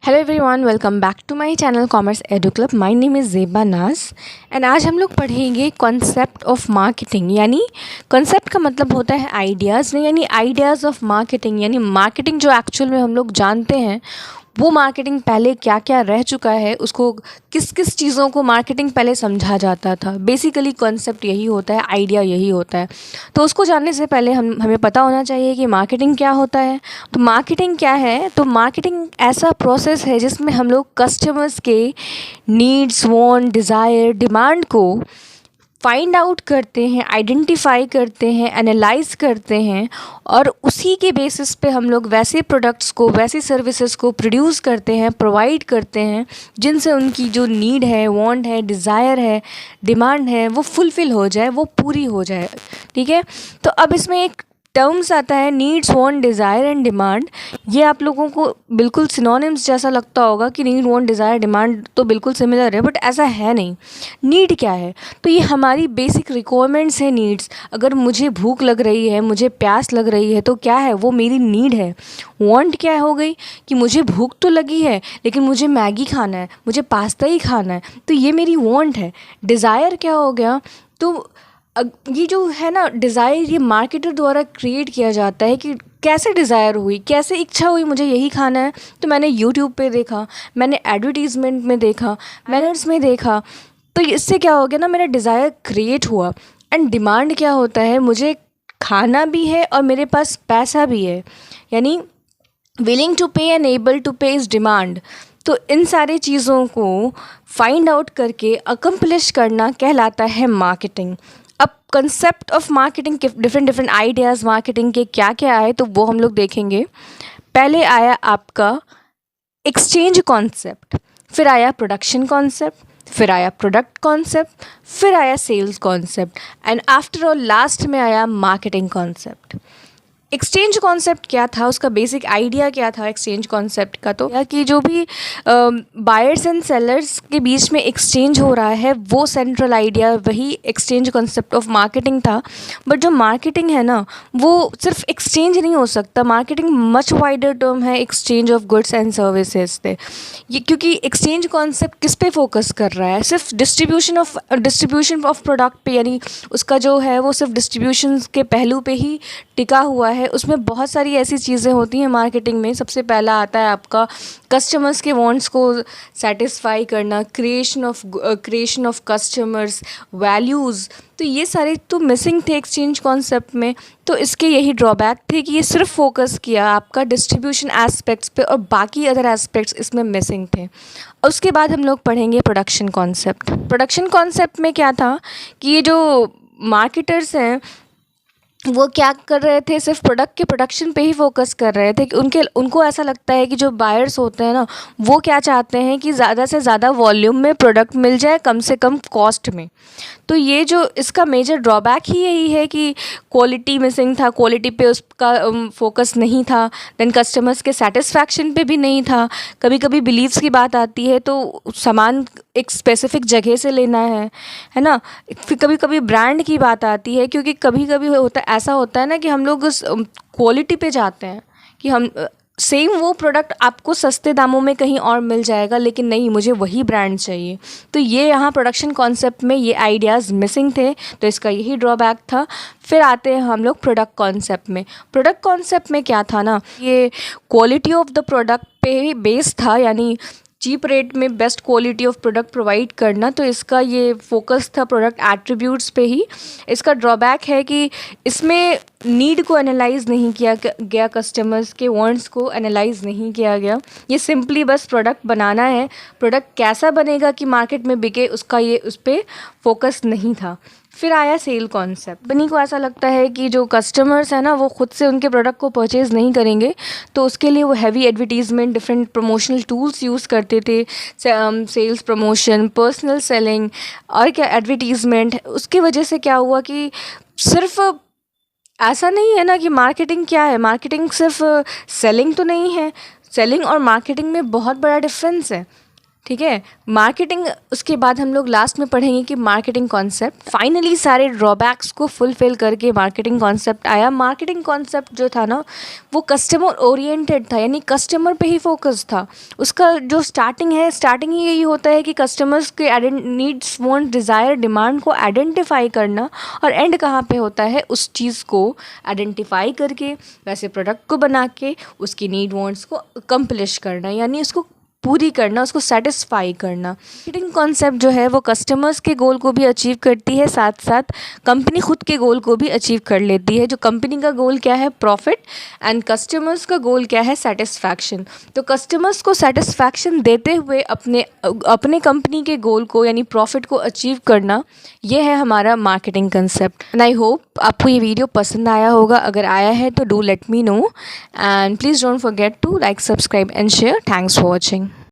Hello everyone, welcome back to my channel commerce edu club. My name is Zeba Naz and आज हम लोग पढ़ेंगे concept of marketing. यानी concept का मतलब होता है आइडियाज़, नहीं यानी आइडियाज़ ऑफ मार्केटिंग। यानी मार्केटिंग जो एक्चुअल में हम लोग जानते हैं वो मार्केटिंग पहले क्या क्या रह चुका है, उसको किस किस चीज़ों को मार्केटिंग पहले समझा जाता था। बेसिकली कॉन्सेप्ट यही होता है, आइडिया यही होता है। तो उसको जानने से पहले हमें पता होना चाहिए कि मार्केटिंग क्या होता है। तो मार्केटिंग क्या है? तो मार्केटिंग ऐसा प्रोसेस है जिसमें हम लोग कस्टमर्स के नीड्स, वांट, डिज़ायर, डिमांड को फाइंड आउट करते हैं, आइडेंटिफाई करते हैं, एनालाइज करते हैं और उसी के बेसिस पे हम लोग वैसे प्रोडक्ट्स को, वैसी सर्विसेज को प्रोड्यूस करते हैं, प्रोवाइड करते हैं जिनसे उनकी जो नीड है, वांट है, डिज़ायर है, डिमांड है, वो फुलफ़िल हो जाए, वो पूरी हो जाए। ठीक है। तो अब इसमें एक टर्म्स आता है needs, want, desire and demand. ये आप लोगों को बिल्कुल सिनोनिम्स जैसा लगता होगा कि नीड, वांट, डिज़ायर, डिमांड तो बिल्कुल सिमिलर है, बट ऐसा है नहीं। नीड क्या है? तो ये हमारी बेसिक रिक्वायरमेंट्स है, नीड्स। अगर मुझे भूख लग रही है, मुझे प्यास लग रही है, तो क्या है? वो मेरी नीड है। वांट क्या हो गई कि मुझे भूख तो लगी है लेकिन मुझे मैगी खाना है, मुझे पास्ता ही खाना है, तो ये मेरी वांट है। डिज़ायर क्या हो गया? तो ये जो है ना डिज़ायर, ये मार्केटर द्वारा क्रिएट किया जाता है कि कैसे डिज़ायर हुई, कैसे इच्छा हुई मुझे यही खाना है। तो मैंने यूट्यूब पे देखा, मैंने एडवर्टीज़मेंट में देखा, बैनर्स में देखा, तो इससे क्या हो गया ना, मेरा डिज़ायर क्रिएट हुआ। एंड डिमांड क्या होता है? मुझे खाना भी है और मेरे पास पैसा भी है, यानी विलिंग टू पे एंड एबल टू पे इज़ डिमांड। तो इन सारी चीज़ों को फाइंड आउट करके अकम्प्लिश करना कहलाता है मार्केटिंग। अब कंसेप्ट ऑफ मार्केटिंग के डिफरेंट डिफरेंट आइडियाज़ मार्केटिंग के क्या क्या आए, तो वो हम लोग देखेंगे। पहले आया आपका एक्सचेंज कॉन्सेप्ट, फिर आया प्रोडक्शन कॉन्सेप्ट, फिर आया प्रोडक्ट कॉन्सेप्ट, फिर आया sales concept and after all last में आया मार्केटिंग कॉन्सेप्ट। एक्सचेंज कॉन्सेप्ट क्या था, उसका बेसिक आइडिया क्या था एक्सचेंज कॉन्सेप्ट का? तो कि जो भी बायर्स एंड सेलर्स के बीच में एक्सचेंज हो रहा है वो सेंट्रल आइडिया, वही एक्सचेंज कॉन्सेप्ट ऑफ मार्केटिंग था। बट जो मार्केटिंग है ना, वो सिर्फ एक्सचेंज नहीं हो सकता। मार्केटिंग मच वाइडर टर्म है exchange of goods and services पे। ये क्योंकि एक्सचेंज कॉन्सेप्ट किस पे फोकस कर रहा है? सिर्फ डिस्ट्रीब्यूशन ऑफ प्रोडक्ट पे, यानी उसका जो है वो सिर्फ डिस्ट्रीब्यूशन के पहलू पे ही टिका हुआ है। उसमें बहुत सारी ऐसी चीज़ें होती हैं मार्केटिंग में। सबसे पहला आता है आपका कस्टमर्स के वांट्स को सेटिस्फाई करना, क्रिएशन ऑफ कस्टमर्स वैल्यूज़। तो ये सारे तो मिसिंग थे एक्सचेंज कॉन्सेप्ट में। तो इसके यही ड्रॉबैक थे कि ये सिर्फ फोकस किया आपका डिस्ट्रीब्यूशन एस्पेक्ट्स पे और बाकी अदर एस्पेक्ट्स इसमें मिसिंग थे। उसके बाद हम लोग पढ़ेंगे प्रोडक्शन कॉन्सेप्ट। प्रोडक्शन कॉन्सेप्ट में क्या था कि ये जो मार्केटर्स हैं वो क्या कर रहे थे, सिर्फ प्रोडक्ट के प्रोडक्शन पे ही फोकस कर रहे थे कि उनको ऐसा लगता है कि जो बायर्स होते हैं ना, वो क्या चाहते हैं कि ज़्यादा से ज़्यादा वॉल्यूम में प्रोडक्ट मिल जाए कम से कम कॉस्ट में। तो ये जो इसका मेजर ड्रॉबैक ही यही है कि क्वालिटी मिसिंग था, क्वालिटी पे उसका फोकस नहीं था। देन कस्टमर्स के सेटिस्फैक्शन पे भी नहीं था। कभी कभी बिलीव्स की बात आती है तो सामान एक स्पेसिफिक जगह से लेना है ना। फिर कभी कभी ब्रांड की बात आती है, क्योंकि कभी कभी ऐसा होता है ना कि हम लोग उस क्वालिटी पे जाते हैं कि हम सेम वो प्रोडक्ट आपको सस्ते दामों में कहीं और मिल जाएगा, लेकिन नहीं, मुझे वही ब्रांड चाहिए। तो ये यहाँ प्रोडक्शन कॉन्सेप्ट में ये आइडियाज़ मिसिंग थे, तो इसका यही ड्रॉबैक था। फिर आते हैं हम लोग प्रोडक्ट कॉन्सेप्ट में। प्रोडक्ट कॉन्सेप्ट में क्या था ना, ये क्वालिटी ऑफ द प्रोडक्ट पे बेस था, यानी चीप रेट में best quality of product provide करना। तो इसका ये फोकस था प्रोडक्ट एट्रीब्यूट्स पे ही। इसका ड्रॉबैक है कि इसमें नीड को एनालाइज नहीं किया गया, कस्टमर्स के वांट्स को एनालाइज नहीं किया गया। ये सिंपली बस प्रोडक्ट बनाना है, प्रोडक्ट कैसा बनेगा कि मार्केट में बिके, उसका ये उस पर फोकस नहीं था। फिर आया सेल कॉन्सेप्ट। कंपनी को ऐसा लगता है कि जो कस्टमर्स हैं ना, वो खुद से उनके प्रोडक्ट को परचेज़ नहीं करेंगे, तो उसके लिए वो heavy advertisement, different promotional tools use करते थे। सेल्स प्रमोशन, पर्सनल सेलिंग और क्या एडवर्टीज़मेंट। उसकी वजह से क्या हुआ कि सिर्फ ऐसा नहीं है ना कि मार्केटिंग क्या है, मार्केटिंग सिर्फ सेलिंग तो नहीं है। सेलिंग और मार्केटिंग में बहुत बड़ा डिफरेंस है। ठीक है। मार्केटिंग, उसके बाद हम लोग लास्ट में पढ़ेंगे कि मार्केटिंग कॉन्सेप्ट। फाइनली सारे ड्रॉबैक्स को फुलफिल करके मार्केटिंग कॉन्सेप्ट आया। मार्केटिंग कॉन्सेप्ट जो था ना वो कस्टमर ओरिएंटेड था, यानी कस्टमर पे ही फोकस था। उसका जो स्टार्टिंग ही यही होता है कि कस्टमर्स के नीड्स, वांट, डिज़ायर, डिमांड को आइडेंटिफाई करना, और एंड कहाँ पे होता है, उस चीज़ को आइडेंटिफाई करके वैसे प्रोडक्ट को बना के उसकी नीड वांट्स को अकम्प्लिश करना, यानी उसको पूरी करना, उसको सेटिस्फाई करना। मार्केटिंग कॉन्सेप्ट जो है वो कस्टमर्स के गोल को भी अचीव करती है, साथ साथ कंपनी खुद के गोल को भी अचीव कर लेती है। जो कंपनी का गोल क्या है, प्रॉफिट, एंड कस्टमर्स का गोल क्या है, सेटिस्फैक्शन। तो कस्टमर्स को सेटिस्फैक्शन देते हुए अपने कंपनी के गोल को यानी प्रॉफिट को अचीव करना, ये है हमारा marketing concept. And I hope आपको ये वीडियो पसंद आया होगा। अगर आया है तो do let me know, and please don't forget to like, subscribe and share. Thanks for watching.